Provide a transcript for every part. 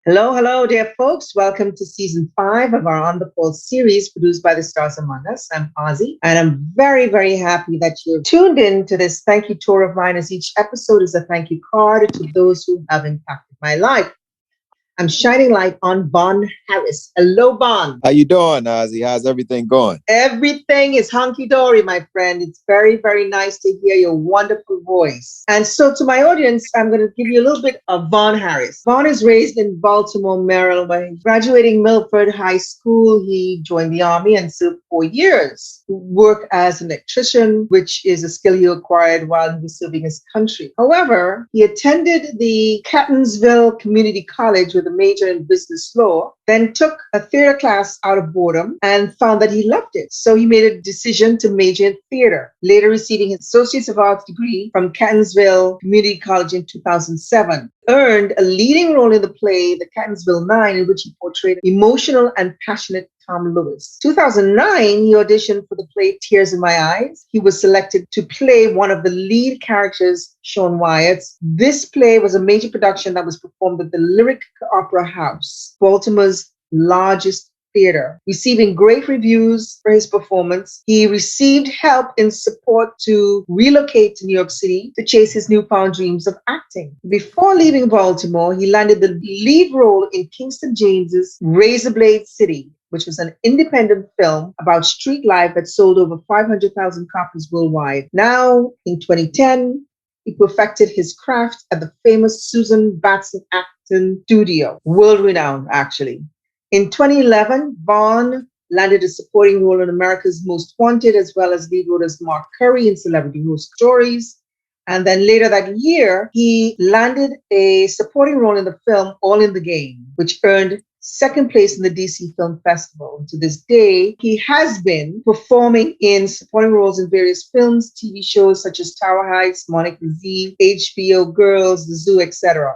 Hello, hello, dear folks. Welcome to season 5 of our On the Pulse series produced by the Stars Among Us. I'm Ozzy, and I'm very, very happy that you're tuned in to this thank you tour of mine, as each episode is a thank you card to those who have impacted my life. I'm shining light on VONN Harris. Hello, VONN. How you doing, Ozzy? How's everything going? Everything is hunky-dory, my friend. It's very, very nice to hear your wonderful voice. And so to my audience, I'm going to give you a little bit of VONN Harris. VONN is raised in Baltimore, Maryland. When graduating Milford High School, he joined the Army and served 4 years. He worked as an electrician, which is a skill he acquired while he was serving his country. However, he attended the Catonsville Community College with a major in business law, then took a theater class out of boredom and found that he loved it. So he made a decision to major in theater, later receiving his Associate of Arts degree from Catonsville Community College in 2007. Earned a leading role in the play, The Catonsville Nine, in which he portrayed emotional and passionate Tom Lewis. 2009, he auditioned for the play Tears in My Eyes. He was selected to play one of the lead characters, Shawn Wyatt. This play was a major production that was performed at the Lyric Opera House, Baltimore's largest theater, receiving great reviews for his performance. He received help in support to relocate to New York City to chase his newfound dreams of acting. Before leaving Baltimore, he landed the lead role in Kingston James's Razorblade City, which was an independent film about street life that sold over 500,000 copies worldwide. Now, in 2010, he perfected his craft at the famous Susan Batson Acton Studio, world-renowned, actually. In 2011, VONN landed a supporting role in America's Most Wanted, as well as lead role as Mark Curry in Celebrity Ghost Stories. And then later that year, he landed a supporting role in the film All in the Game, which earned second place in the DC Film Festival. To this day, he has been performing in supporting roles in various films, TV shows such as Tower Heights, Monica Z, HBO Girls, The Zoo, etc.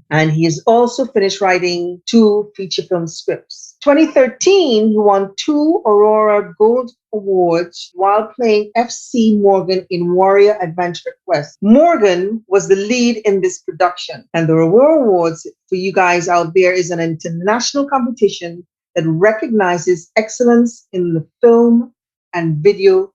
And he has also finished writing 2 feature film scripts. 2013, he won 2 Aurora Gold Awards while playing FC Morgan in Warrior Adventure Quest. Morgan was the lead in this production. And the Aurora Awards, for you guys out there, is an international competition that recognizes excellence in the film and video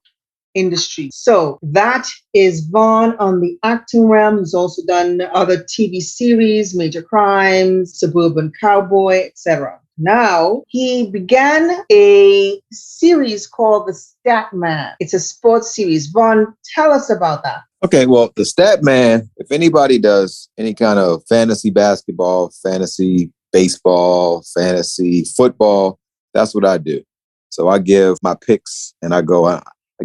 industry. So that is VONN on the acting realm. He's also done other TV series, Major Crimes, Suburban Cowboy, etc. Now, he began a series called The Stat Man. It's a sports series. VONN, tell us about that. Okay, well, The Stat Man, if anybody does any kind of fantasy basketball, fantasy baseball, fantasy football, that's what I do. So I give my picks and I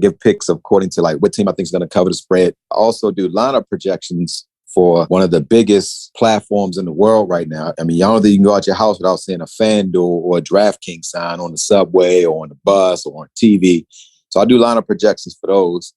give picks according to like what team I think is going to cover the spread. I also do lineup projections for one of the biggest platforms in the world right now. I mean, y'all don't think you can go out your house without seeing a FanDuel or a DraftKings sign on the subway or on the bus or on TV. So I do lineup projections for those.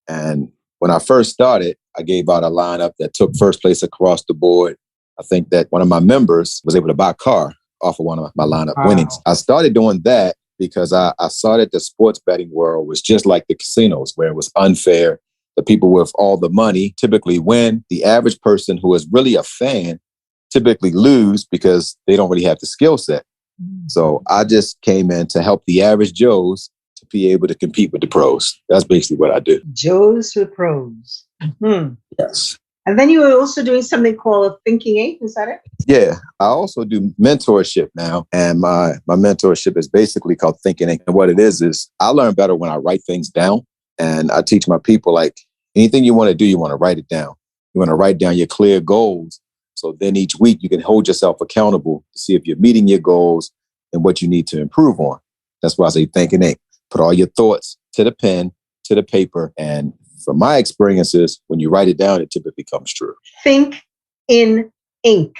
And when I first started, I gave out a lineup that took first place across the board. I think that one of my members was able to buy a car off of one of my lineup winnings. I started doing that because I saw that the sports betting world was just like the casinos, where it was unfair. The people with all the money typically win. The average person who is really a fan typically lose because they don't really have the skill set. So I just came in to help the average Joes to be able to compete with the pros. That's basically what I do. Joes with pros. Yes. And then you were also doing something called Thinking Ink. Is that it? Yeah. I also do mentorship now. And my mentorship is basically called Thinking Ink. And what it is I learn better when I write things down. And I teach my people, like, anything you want to do, you want to write it down. You want to write down your clear goals. So then each week you can hold yourself accountable to see if you're meeting your goals and what you need to improve on. That's why I say Thinking Ink. Put all your thoughts to the pen, to the paper. And from my experiences, when you write it down, it typically comes true. Think in ink.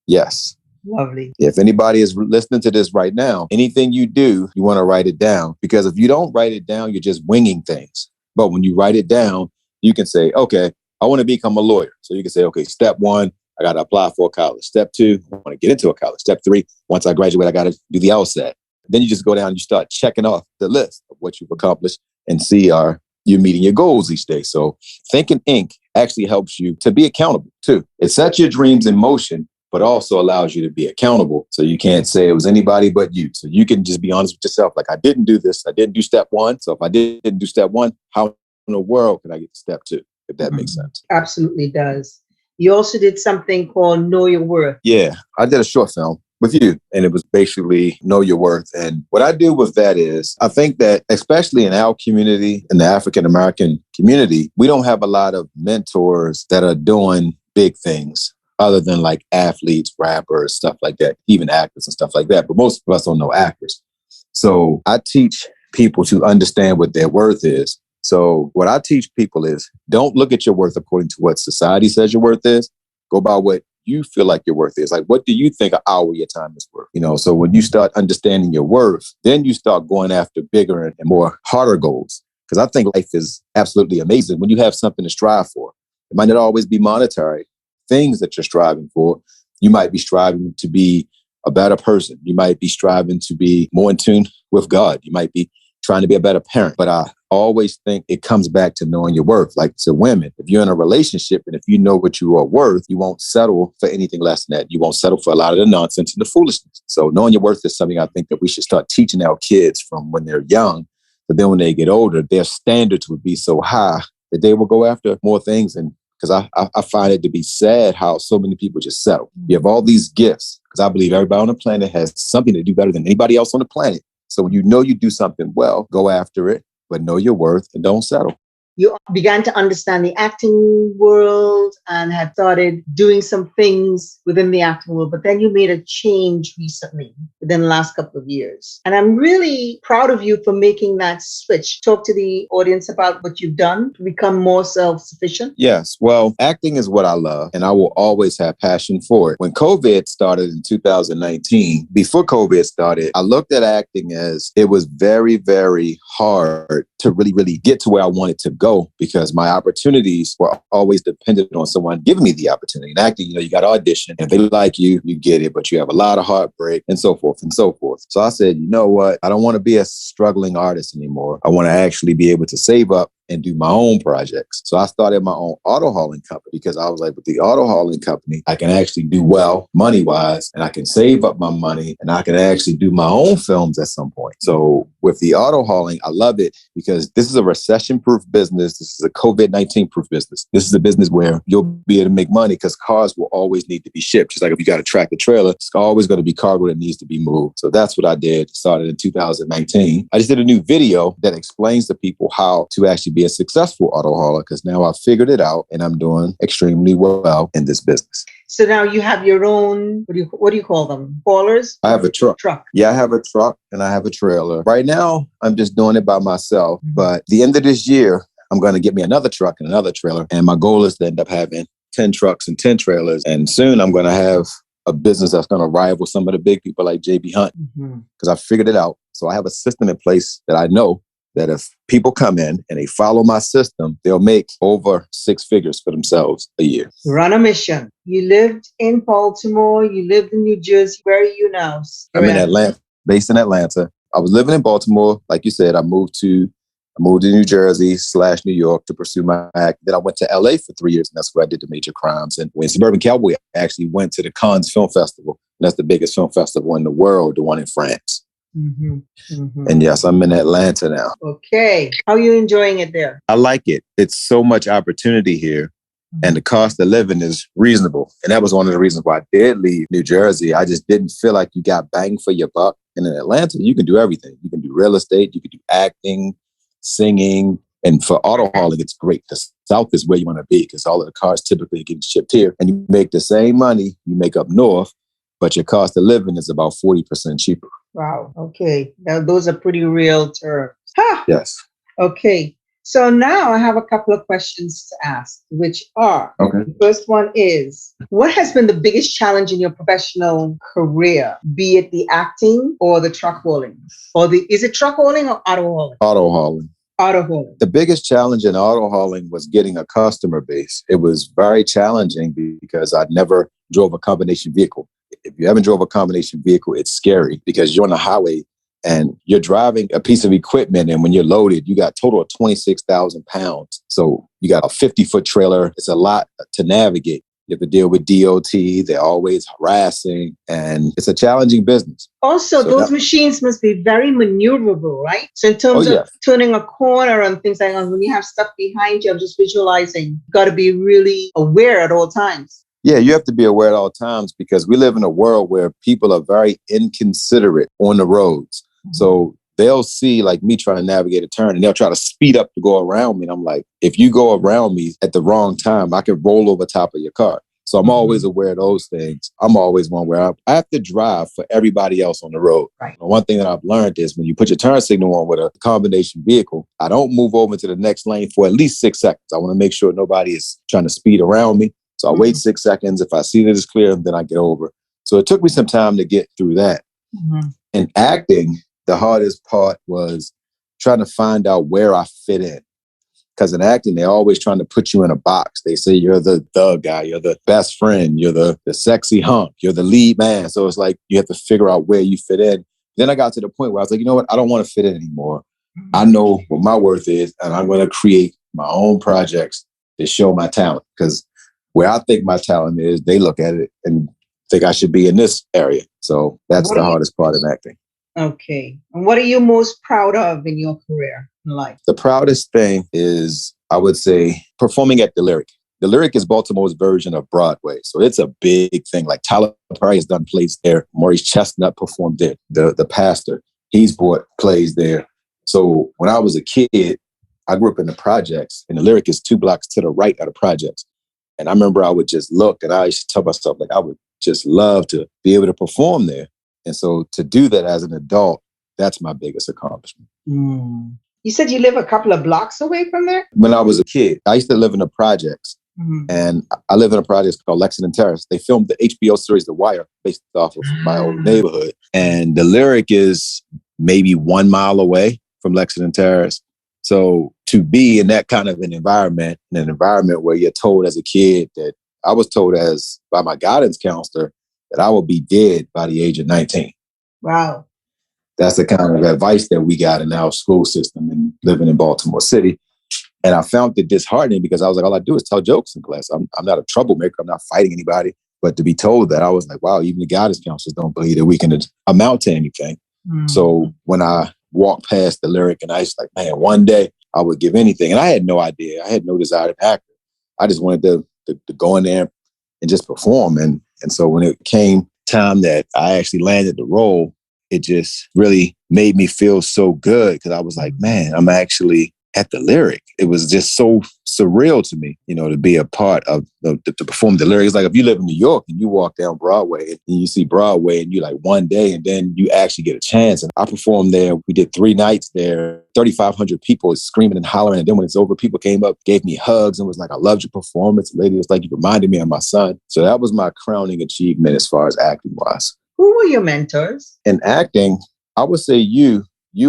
Yes. Lovely. If anybody is listening to this right now, anything you do, you want to write it down. Because if you don't write it down, you're just winging things. But when you write it down, you can say, okay, I want to become a lawyer. So you can say, okay, step 1, I got to apply for a college. Step 2, I want to get into a college. Step 3, once I graduate, I got to do the LSAT. Then you just go down and you start checking off the list of what you've accomplished and see are you meeting your goals each day. So Thinking Ink actually helps you to be accountable too. It sets your dreams in motion but also allows you to be accountable. So you can't say it was anybody but you. So you can just be honest with yourself. Like, I didn't do this. I didn't do step one. So if I didn't do step one, how in the world can I get to step two? If that makes sense. Absolutely does. You also did something called Know Your Worth. Yeah, I did a short film with you, and it was basically Know Your Worth. And what I do with that is, I think that especially in our community, in the African-American community, we don't have a lot of mentors that are doing big things other than like athletes, rappers, stuff like that, even actors and stuff like that. But most of us don't know actors. So I teach people to understand what their worth is. So what I teach people is, don't look at your worth according to what society says your worth is. Go by what you feel like your worth is. Like, what do you think an hour of your time is worth? You know, so when you start understanding your worth, then you start going after bigger and more harder goals. Because I think life is absolutely amazing when you have something to strive for. It might not always be monetary things that you're striving for. You might be striving to be a better person. You might be striving to be more in tune with God. You might be trying to be a better parent. But I always think it comes back to knowing your worth. Like, to women, if you're in a relationship and if you know what you are worth, you won't settle for anything less than that. You won't settle for a lot of the nonsense and the foolishness. So knowing your worth is something I think that we should start teaching our kids from when they're young. But then when they get older, their standards would be so high that they will go after more things. And because I find it to be sad how so many people just settle. You have all these gifts, because I believe everybody on the planet has something to do better than anybody else on the planet. So when you know you do something well, go after it, but know your worth and don't settle. You began to understand the acting world and had started doing some things within the acting world, but then you made a change recently within the last couple of years. And I'm really proud of you for making that switch. Talk to the audience about what you've done to become more self-sufficient. Yes. Well, acting is what I love, and I will always have passion for it. When COVID started in 2019, before COVID started, I looked at acting as it was very, very hard to really get to where I wanted to go, because my opportunities were always dependent on someone giving me the opportunity. In acting, you got to audition. If they like you, you get it, but you have a lot of heartbreak and so forth and so forth. So I said, you know what? I don't want to be a struggling artist anymore. I want to actually be able to save up and do my own projects. So I started my own AutoHauling company, because I was like, with the AutoHauling company, I can actually do well money-wise, and I can save up my money, and I can actually do my own films at some point. So with the AutoHauling, I love it because this is a recession-proof business. This is a COVID-19 proof business. This is a business where you'll be able to make money because cars will always need to be shipped. Just like if you got a tractor trailer, it's always going to be cargo that needs to be moved. So that's what I did. Started in 2019. I just did a new video that explains to people how to actually be a successful auto hauler, because now I've figured it out and I'm doing extremely well in this business. So now you have your own, what do you call them? Haulers? I have a truck. Yeah, I have a truck and I have a trailer. Right now, I'm just doing it by myself. But the end of this year, I'm going to get me another truck and another trailer. And my goal is to end up having 10 trucks and 10 trailers. And soon I'm going to have a business that's going to rival some of the big people like JB Hunt, because I figured it out. So I have a system in place that I know that if people come in and they follow my system, they'll make over 6 figures for themselves a year. Run a mission. You lived in Baltimore. You lived in New Jersey. Where are you now? I'm in Atlanta, based in Atlanta. I was living in Baltimore. Like you said, I moved to New Jersey / New York to pursue my act. Then I went to LA for 3 years, and that's where I did the major crimes. And when Suburban Cowboy, I actually went to the Cannes Film Festival. And that's the biggest film festival in the world, the one in France. And yes, I'm in Atlanta now. Okay. How are you enjoying it there? I like it. It's so much opportunity here. And the cost of living is reasonable. And that was one of the reasons why I did leave New Jersey. I just didn't feel like you got bang for your buck. And in Atlanta, you can do everything. You can do real estate. You can do acting, singing. And for auto hauling, it's great. The South is where you want to be, because all of the cars typically get shipped here. And you make the same money you make up north, but your cost of living is about 40% cheaper. Wow. Okay. Now, those are pretty real terms. Ha! Yes. Okay. So now I have a couple of questions to ask, which are, the first one is, what has been the biggest challenge in your professional career, be it the acting or the truck hauling? Is it truck hauling or auto hauling? Auto hauling. Auto hauling. The biggest challenge in auto hauling was getting a customer base. It was very challenging because I never drove a combination vehicle. If you haven't drove a combination vehicle, it's scary because you're on the highway and you're driving a piece of equipment. And when you're loaded, you got a total of 26,000 pounds. So you got a 50-foot trailer. It's a lot to navigate. You have to deal with DOT. They're always harassing, and it's a challenging business. Also, those machines must be very maneuverable, right? So in terms of turning a corner and things like that, when you have stuff behind you, I'm just visualizing, you got to be really aware at all times. Yeah, you have to be aware at all times because we live in a world where people are very inconsiderate on the roads. Mm-hmm. So they'll see like me trying to navigate a turn and they'll try to speed up to go around me. And I'm like, if you go around me at the wrong time, I could roll over top of your car. So I'm always aware of those things. I'm always one where I have to drive for everybody else on the road. Right. One thing that I've learned is when you put your turn signal on with a combination vehicle, I don't move over to the next lane for at least 6 seconds. I want to make sure nobody is trying to speed around me. So I wait 6 seconds. If I see that it's clear, then I get over. So it took me some time to get through that. Mm-hmm. In acting, the hardest part was trying to find out where I fit in. Because in acting, they're always trying to put you in a box. They say you're the thug guy, you're the best friend, you're the sexy hunk, you're the lead man. So it's like you have to figure out where you fit in. Then I got to the point where I was like, you know what? I don't want to fit in anymore. I know what my worth is, and I'm going to create my own projects that show my talent. Because where I think my talent is, they look at it and think I should be in this area. So that's the hardest part of acting. Okay. And what are you most proud of in your career in life? The proudest thing is, I would say, performing at the Lyric. The Lyric is Baltimore's version of Broadway. So it's a big thing. Like Tyler Perry has done plays there. Maurice Chestnut performed there. The pastor, he's brought plays there. So when I was a kid, I grew up in the projects, and the Lyric is 2 blocks to the right of the projects. And I remember I would just look, and I used to tell myself, like, I would just love to be able to perform there. And so to do that as an adult, that's my biggest accomplishment. Mm. You said you live a couple of blocks away from there? When I was a kid, I used to live in the projects. Mm-hmm. And I live in a project called Lexington Terrace. They filmed the HBO series The Wire based off of my old neighborhood. And the Lyric is maybe 1 mile away from Lexington Terrace. So to be in that kind of an environment where you're told as a kid that I was told by my guidance counselor that I will be dead by the age of 19. Wow. That's the kind of advice that we got in our school system and living in Baltimore City. And I found it disheartening because I was like, all I do is tell jokes in class. I'm not a troublemaker. I'm not fighting anybody. But to be told that, I was like, wow, even the guidance counselors don't believe that we can amount to anything. Mm. So when I walked past the Lyric and I was like, man, one day I would give anything. And I had no idea. I had no desire to act. I just wanted to go in there and just perform. And so when it came time that I actually landed the role, it just really made me feel so good because I was like, man, I'm actually at the Lyric. It was just so surreal to me, to be a part of to perform the Lyric. It's like if you live in New York and you walk down Broadway and you see Broadway and you like one day and then you actually get a chance. And I performed there. We did 3 nights there, 3,500 people screaming and hollering. And then when it's over, people came up, gave me hugs and was like, I loved your performance. The lady was like, you reminded me of my son. So that was my crowning achievement as far as acting wise. Who were your mentors? In acting, I would say you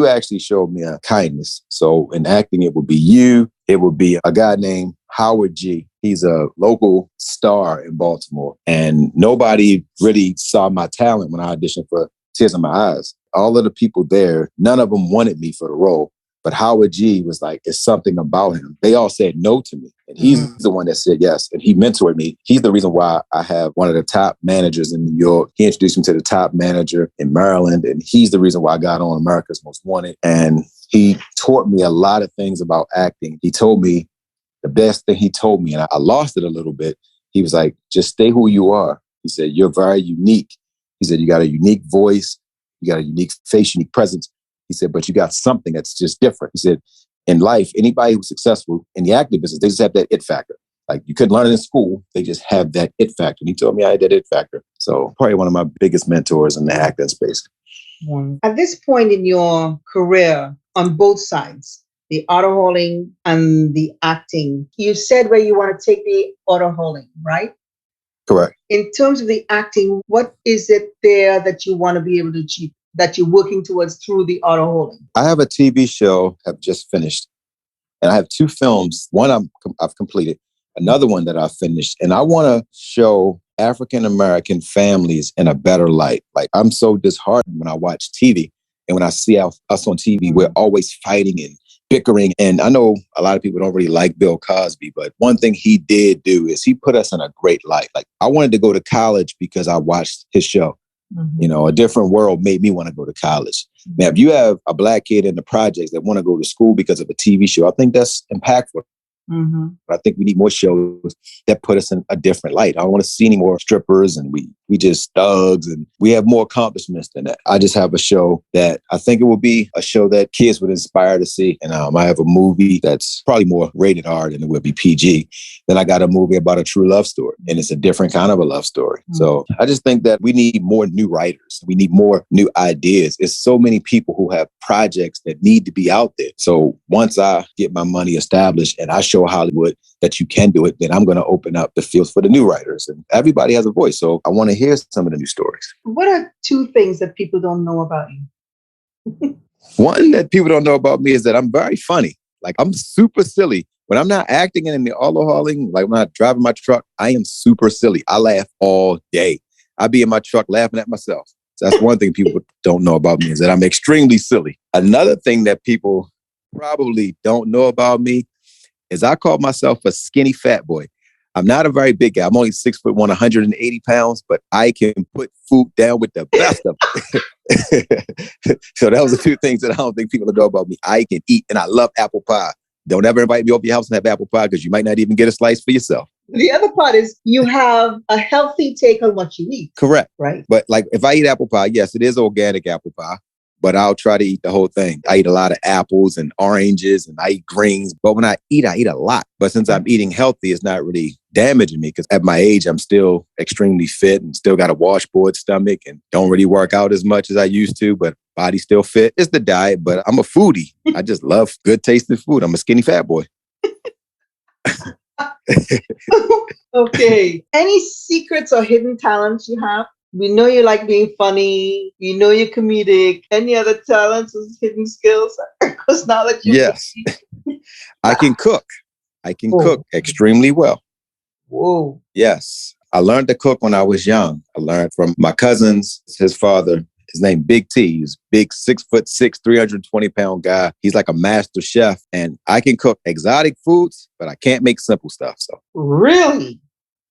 actually showed me a kindness. So in acting, it would be you. It would be a guy named Howard G. He's a local star in Baltimore. And nobody really saw my talent when I auditioned for Tears in My Eyes. All of the people there, none of them wanted me for the role. But Howard G was like, it's something about him. They all said no to me. And he's the one that said yes. And he mentored me. He's the reason why I have one of the top managers in New York. He introduced me to the top manager in Maryland. And he's the reason why I got on America's Most Wanted. And he taught me a lot of things about acting. He told me the best thing he told me, and I lost it a little bit. He was like, just stay who you are. He said, you're very unique. He said, you got a unique voice. You got a unique face, unique presence. He said, but you got something that's just different. He said, in life, anybody who's successful in the acting business, they just have that it factor. Like you couldn't learn it in school. They just have that it factor. And he told me I had that it factor. So probably one of my biggest mentors in the acting space. At this point in your career, on both sides, the AutoHauling and the acting, you said where you want to take the AutoHauling, right? Correct. In terms of the acting, what is it there that you want to be able to achieve, that you're working towards through the AutoHauling? I have a TV show I've just finished, and I have 2 films. One I've completed, another one that I finished, and I want to show African-American families in a better light. Like I'm so disheartened when I watch TV and when I see us on TV, we're always fighting and bickering. And I know a lot of people don't really like Bill Cosby, but one thing he did do is he put us in a great light. Like, I wanted to go to college because I watched his show. You know, A Different World made me want to go to college. Now, if you have a Black kid in the projects that want to go to school because of a TV show, I think that's impactful. I think we need more shows that put us in a different light. I don't want to see any more strippers and we just thugs, and we have more accomplishments than that. I just have a show that I think it will be a show that kids would inspire to see. And I have a movie that's probably more rated R than it would be PG. Then I got a movie about a true love story, and it's a different kind of a love story. So I just think that we need more new writers. We need more new ideas. It's so many people who have projects that need to be out there. So once I get my money established and I show Hollywood that you can do it, then I'm going to open up the fields for the new writers. And everybody has a voice. So I want to hear some of the new stories. What are 2 things that people don't know about you? One that people don't know about me is that I'm very funny. Like, I'm super silly. When I'm not acting and in the AutoHauling, like when I'm not driving my truck, I am super silly. I laugh all day. I be in my truck laughing at myself. So that's one thing people don't know about me, is that I'm extremely silly. Another thing that people probably don't know about me is I call myself a skinny fat boy. I'm not a very big guy. I'm only 6'1", 180 pounds, but I can put food down with the best of them. So that was the 2 things that I don't think people know about me. I can eat, and I love apple pie. Don't ever invite me over your house and have apple pie, because you might not even get a slice for yourself. The other part is you have a healthy take on what you eat. Correct. Right. But like, if I eat apple pie, yes, it is organic apple pie, but I'll try to eat the whole thing. I eat a lot of apples and oranges, and I eat greens. But when I eat a lot. But since I'm eating healthy, it's not really damaging me, because at my age, I'm still extremely fit and still got a washboard stomach and don't really work out as much as I used to, but body still fit. It's the diet, but I'm a foodie. I just love good tasting food. I'm a skinny fat boy. Okay. Any secrets or hidden talents you have? We know you like being funny. We know you're comedic. Any other talents or hidden skills? Because now that you Yes, I can cook. I can cook extremely well. Whoa. Yes. I learned to cook when I was young. I learned from my cousins. His father, his name Big T. He's big, 6'6", 320-pound guy. He's like a master chef. And I can cook exotic foods, but I can't make simple stuff. So really?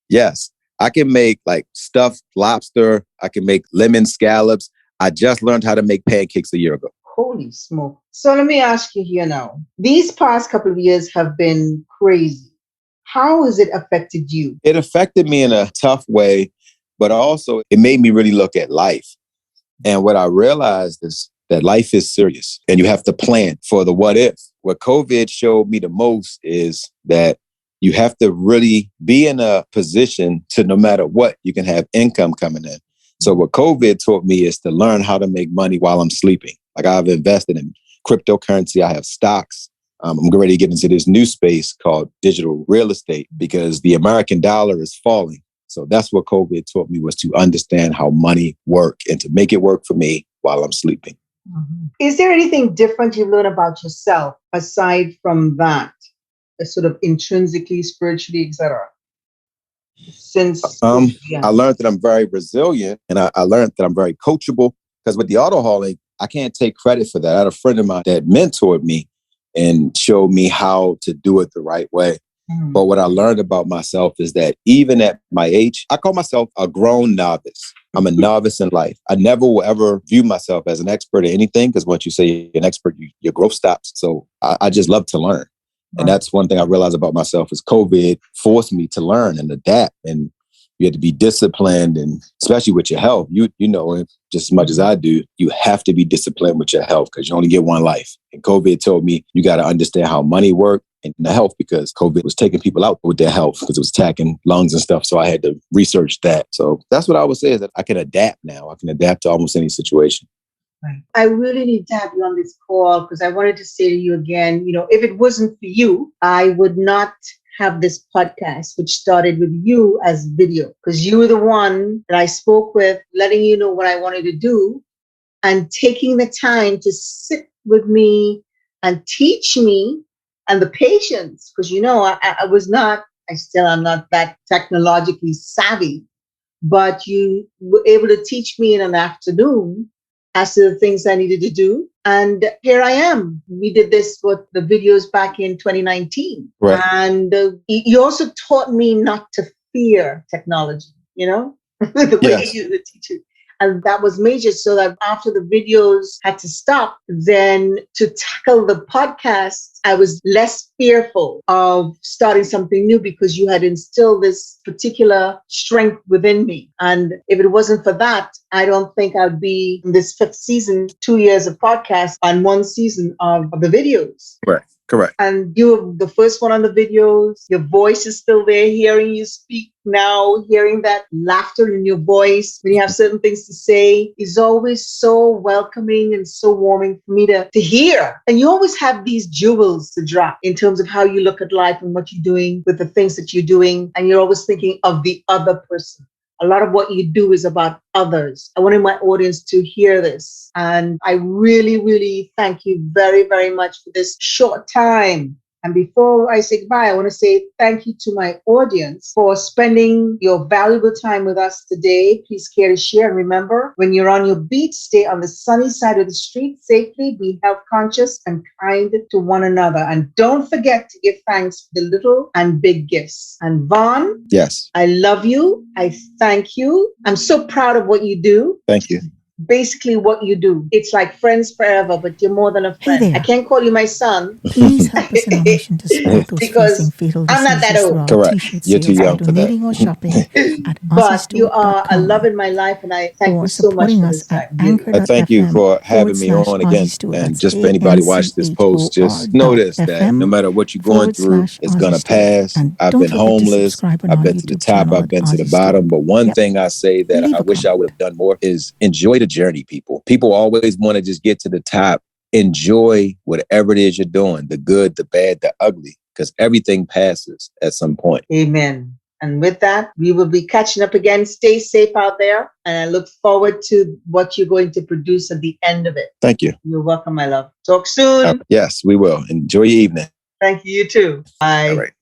Yes. I can make like stuffed lobster. I can make lemon scallops. I just learned how to make pancakes a year ago. Holy smoke. So let me ask you here now. These past couple of years have been crazy. How has it affected you? It affected me in a tough way, but also it made me really look at life. And what I realized is that life is serious and you have to plan for the what if. What COVID showed me the most is that you have to really be in a position to, no matter what, you can have income coming in. So what COVID taught me is to learn how to make money while I'm sleeping. Like, I've invested in cryptocurrency. I have stocks. I'm getting ready to get into this new space called digital real estate, because the American dollar is falling. So that's what COVID taught me, was to understand how money works and to make it work for me while I'm sleeping. Mm-hmm. Is there anything different you've learned about yourself aside from that, sort of intrinsically, spiritually, etc.? Since I learned that I'm very resilient, and I learned that I'm very coachable, because with the AutoHauling, I can't take credit for that. I had a friend of mine that mentored me and showed me how to do it the right way. Mm. But what I learned about myself is that even at my age, I call myself a grown novice. I'm a novice in life. I never will ever view myself as an expert at anything, because once you say you're an expert, your growth stops. So I just love to learn. And that's one thing I realized about myself is COVID forced me to learn and adapt. And you had to be disciplined, and especially with your health. You know, just as much as I do, you have to be disciplined with your health, because you only get one life. And COVID told me you got to understand how money works and the health, because COVID was taking people out with their health, because it was attacking lungs and stuff. So I had to research that. So that's what I would say, is that I can adapt now. I can adapt to almost any situation. Right. I really need to have you on this call, because I wanted to say to you again, if it wasn't for you, I would not have this podcast, which started with you as video, because you were the one that I spoke with, letting you know what I wanted to do and taking the time to sit with me and teach me, and the patience, because I still am not that technologically savvy, but you were able to teach me in an afternoon. as to the things I needed to do. And here I am. We did this with the videos back in 2019. Right. And you also taught me not to fear technology, the way Yes. you teach it. And that was major. So that after the videos had to stop, then to tackle the podcast, I was less fearful of starting something new because you had instilled this particular strength within me. And if it wasn't for that, I don't think I'd be in this 5th season, 2 years of podcast and 1 season of the videos. Right. Correct. And you were the first one on the videos. Your voice is still there, hearing you speak now, hearing that laughter in your voice when you have certain things to say is always so welcoming and so warming for me to hear. And you always have these jewels to drop in terms of how you look at life and what you're doing with the things that you're doing. And you're always thinking of the other person. A lot of what you do is about others. I wanted my audience to hear this. And I really, really thank you very, very much for this short time. And before I say goodbye, I want to say thank you to my audience for spending your valuable time with us today. Please care to share. And remember, when you're on your beat, stay on the sunny side of the street safely, be health conscious and kind to one another. And don't forget to give thanks for the little and big gifts. And Vonn, yes, I love you. I thank you. I'm so proud of what you do. Thank you. Basically what you do. It's like friends forever, but you're more than a friend. Hey there. I can't call you my son. Please help us in our mission to support those Because facing fatal I'm not that diseases old. through our Correct. t-shirt You're too sales young by for that. donating or shopping at But you are a AutoHauling love in my life, and I thank or you so much supporting for us this at time. Anchor.fm I thank you for having me on again. And just for anybody watch this post, just notice that no matter what you're going through, it's going to pass. I've been homeless. I've been to the top. I've been to the bottom. But one thing I say that I wish I would have done more is enjoy the journey, people. People always want to just get to the top. Enjoy whatever it is you're doing, the good, the bad, the ugly, because everything passes at some point. Amen. And with that, we will be catching up again. Stay safe out there. And I look forward to what you're going to produce at the end of it. Thank you. You're welcome, my love. Talk soon. Yes, we will. Enjoy your evening. Thank you. You too. Bye. All right.